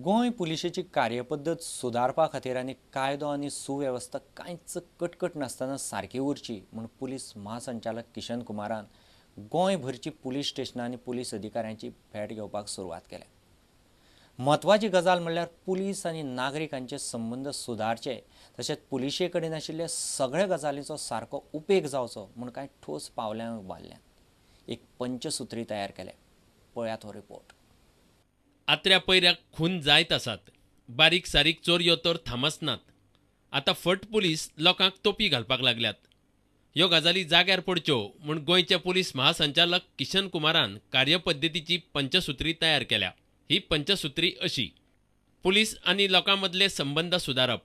गोंय पुलिशेची कार्यपद्दत सुदारपा खातीर आनी कायदो आनी सुवेवस्था कांयच कटकट नासतना सारकी उरची म्हूण पुलीस महासंचालक किशन कुमारान गोंयभरची पुलीस स्टेशनां आनी पुलीस अधिकाऱ्यांची भेट घेवपाक सुरवात केल्या। म्हत्वाची गजाल म्हणल्यार पुलीस आनी नागरिकांचे संबंद सुदारचे तशेंच पुलिशे कडेन आशिल्ल्या सगळ्या गजालींचो सारको उपेग जावचो म्हूण कांय ठोस पावलां उबारल्यात। एक पंचसूत्री तयार केल्या। पळयात हो रिपोर्ट। आत्र्या पैऱ्याक खून जायत आसात, बारीक सारीक चोरयो तर थामसनात। आता फट पुलीस लोकांक तोपी घालपाक लागल्यात। ह्यो गजाली जाग्यार पडच्यो म्हूण गोंयचे पुलीस महासंचालक किशन कुमारान कार्यपद्दतीची पंचसूत्री तयार केल्या। ही पंचसूत्री अशी: पुलीस आनी लोकां मदले संबंद सुदारप,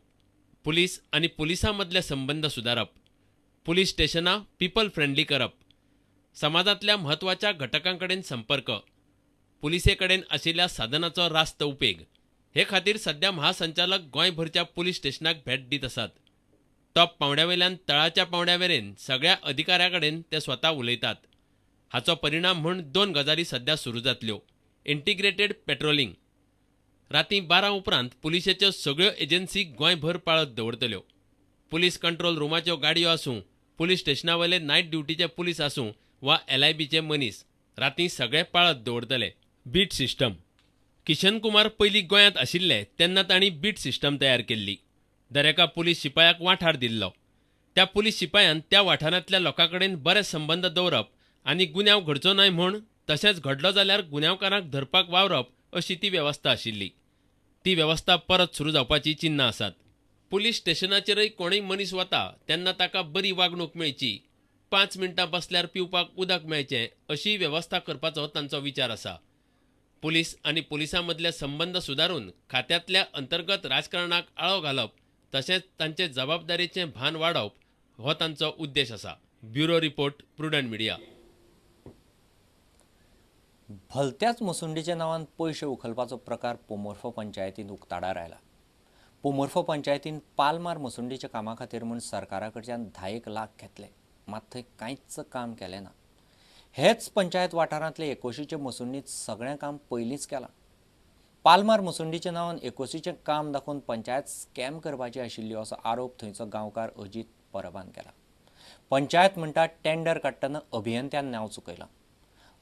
पुलीस आनी पुलिसां मदले संबंद सुदारप, पुलीस स्टेशनां पीपल फ्रेंडली करप, समाजांतल्या म्हत्वाच्या घटकां कडेन संपर्क, पुलिसे कडेन आशिल्ल्या साधनांचो रास्त उपेग। हे खातीर सध्या महासंचालक गोंयभरच्या पुलीस स्टेशनाक भेट दीत आसात। टॉप पावंड्यावयल्यान तळाच्या पावंड्यामेरेन सगळ्या अधिकाऱ्यां कडेन ते स्वता उलयतात। हाचो परिणाम म्हूण दोन गजाली सध्या सुरू जातल्यो: इंटिग्रेटेड पेट्रोलिंग, रातीं 12 उपरांत पुलिशेच्यो सगळ्यो एजन्सी गोंयभर पाळत दवरतल्यो। पुलीस कंट्रोल रुमाच्यो गाडयो आसूं, पुलीस स्टेशनावयले नायट ड्युटीचे पुलीस आसूं वा LIBचे मनीस, रातीं सगळे पाळत दवरतले। बीट सिस्टम: किशन कुमार पयलीं गोंयांत आशिल्ले तेन्ना तांणी बीट सिस्टम तयार केल्ली। दर एका पुलीस शिपायाक वाठार दिल्लो। त्या पुलीस शिपायान त्या वाठारांतल्या लोकां कडेन बरे संबंद दवरप आनी गुन्यांव घडचो न्हय म्हूण, तशेंच घडलो जाल्यार गुन्यांवकारांक धरपाक वावरप अशी ती वेवस्था आशिल्ली। ती वेवस्था परत सुरू जावपाची चिन्नां आसात। पुलीस स्टेशनाचेरय कोणूय मनीस वता तेन्ना ताका बरी वागणूक मेळची, 5 मिनटां बसल्यार पिवपाक उदक मेळचें अशी वेवस्था करपाचो तांचो विचार आसा। पुलीस आनी पुलिसां मदले संबंद सुदारून खात्यांतल्या अंतर्गत राजकारणाक आळो घालप तशेंच तांचे जबाबदारेचें भान वाडोवप हो तांचो उद्देश आसा। Bureau report, prudent media. भलत्याच मसुंडेच्या नांवान पयशे उखलपाचो प्रकार पोमोर्फो पंचायतींत उक्ताडार आयला। पोमोर्फो पंचायतीन पालमार मसुंडेच्या कामा खातीर म्हूण सरकारा कडच्यान 10 लाख घेतले, मात थंय कांयच काम केलें ना। हेच पंचायत वाठारांतले एकोशीचे मसुंडीत सगळें काम पयलींच केलां। पालमार मसुंडीच्या नांवान एकोशीचें काम दाखोवन पंचायत स्कॅम करपाची आशिल्ली असो आरोप थंयचो गांवकार अजीत परबान केला। पंचायत म्हणटा टेंडर काडटना अभियंत्यान नांव चुकयलां।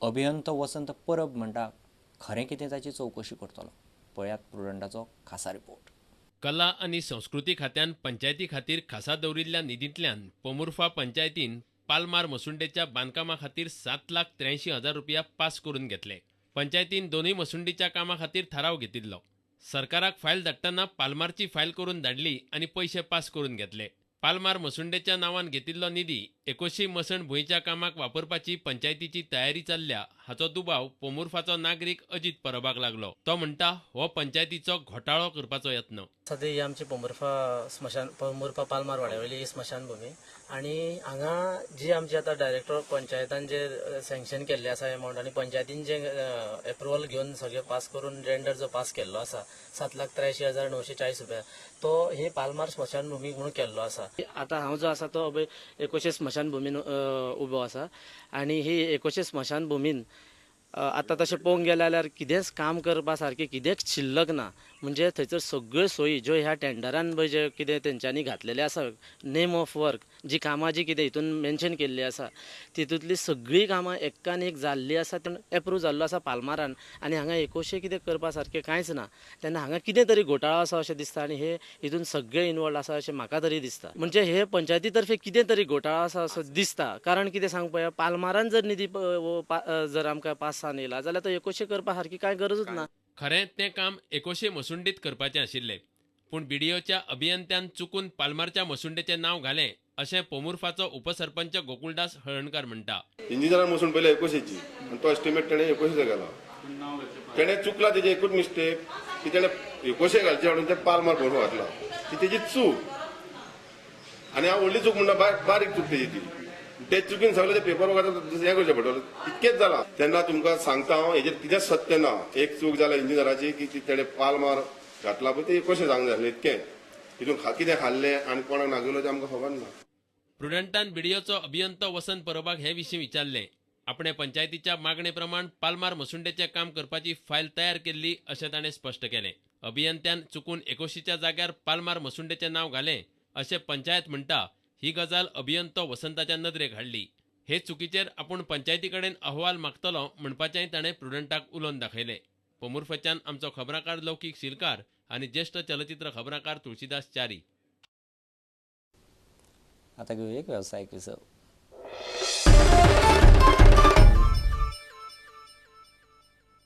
अभियंतो वसंत परब म्हणटा खरें कितें ताची चवकशी करतलो। पळयात प्रुडंटाचो खासा रिपोर्ट। कला आनी संस्कृती खात्यान पंचायती खातीर खासा दवरिल्ल्या निधींतल्यान पोमुर्फा पंचायतीन पालमार मसुंडेच्या बांदकामा खातीर 7,83,000 रुपया पास करून घेतले। पंचायतीन दोनूय मसुंडीच्या कामा खातीर थाराव घेतिल्लो। सरकाराक फायल धाडटना पालमारची फायल करून धाडली आनी पयशे पास करून घेतले। पालमार मसुंडेच्या नांवान घेतिल्लो निधी एकोशी मसण भुंयच्या कामाक वापरपाची पंचायतीची तयारी चल्ल्या हाचो दुबाव पोमुर्फाचो नागरीक अजीत परबाक लागलो। तो म्हणटा हो पंचायतीचो घोटाळो करपाचो यत्न। सद्या ही आमची पोमुर्फा पालमार वाड्यावयली ही स्मशानभूमी आनी हांगा जी आमची आतां डायरेक्टर ऑफ पंचायतान जे सँक्शन केल्ले आसा अमावंट आनी पंचायतीन जे एप्रुवल घेवन सगळे पास करून टेंडर जो पास केल्लो आसा 7,83,940 रुपया, तो हे पालमार स्मशानभूमी म्हणून केल्लो आसा। आतां हांव जो आसा तो एकोशे स्मशानभूमीन उबो आसा आनी ही एकोशे स्मशानभूमीन आतां तशें पळोवंक गेलें जाल्यार कितेंच काम करपा सारकें कितेंच शिल्लक ना। म्हणजे थंयसर सगळ्यो सोयी ज्यो ह्या टेंडरान पळय जे कितें तेंच्यांनी घातलेले आसा, नेम ऑफ वर्क, जी कामां जी कितें हितून मेन्शन केल्ली आसा तितूंतली सगळीं कामां एकान एक जाल्ली आसा। एप्रूव जाल्लो आसा पालमारान आनी हांगा एकोशे कितें करपा सारकें कांयच ना। तेन्ना हांगा कितें तरी घोटाळो आसा अशें दिसता आनी हे हितून सगळे इनवॉल्ड आसा अशें म्हाका तरी दिसता। म्हणजे हे पंचायती तर्फे कितें तरी घोटाळो आसा असो दिसता। कारण कितें सांग पळया, पालमारान जर निधी जर आमकां पास जावन येयला जाल्यार तो एकोशे करपा सारकी कांय गरजूच ना। खरें तें काम एकोशे मसुंडीत करपाचें आशिल्लें, पूण BDOच्या अभियंत्यान चुकून पालमारच्या मसुंडेचें नांव घालें अशें पोमुर्फाचो उपसरपंच गोकुळदास हळर्णकार म्हणटा। इंजिनियरान मसून पयले एकोशेची आनी तो एस्टिमेट तेणें एकोशेचो केला। तेणें चुकला, तेजी एकूच मिस्टेक की तेणें एकोशे घालचे म्हणून ते पालमार म्हणून घातला, ती तेजी चूक। आनी हांव व्हडली चूक म्हणटा, बारीक चूक तेजी ती। ते चुकीन सगळे ते पेपर वगैरे हें करचें पडटलें, इतकेंच जाला। तेन्ना तुमकां सांगता हांव, हेजेर कितेंच सत्य ना। एक चूक जाल्या इंजिनियराची की तेणें पालमार घातला पळय ते कशें सांगूंक जाय इतकें। हितून कितें खाल्लें आनी कोणाक नागयलो तें आमकां खबर ना। प्रुडंटान BDOचो अभियंतो वसंत परबाक हे विशीं विचारलें। आपणे पंचायतीच्या मागणे प्रमाण पालमार मसुंडेचें काम करपाची फायल तयार केल्ली अशें ताणें स्पश्ट केलें। अभियंत्यान चुकून 21च्या जाग्यार पालमार मसुंडेचें नांव घालें अशें पंचायत म्हणटा. ही गजाल अभियंतो वसंताच्या नदरेक हाडली. हे चुकीचेर आपूण पंचायती कडेन अहवाल मागतलो म्हणपाचेंय ताणें प्रुडंटाक उलोवन दाखयलें. पोमुर्फेच्यान आमचो खबराकार लौकीक शिलकार आनी ज्येश्ठ चलचित्र खबराकार तुळशीदास च्यारी. आता घेऊ एक व्यावसायिक विसव.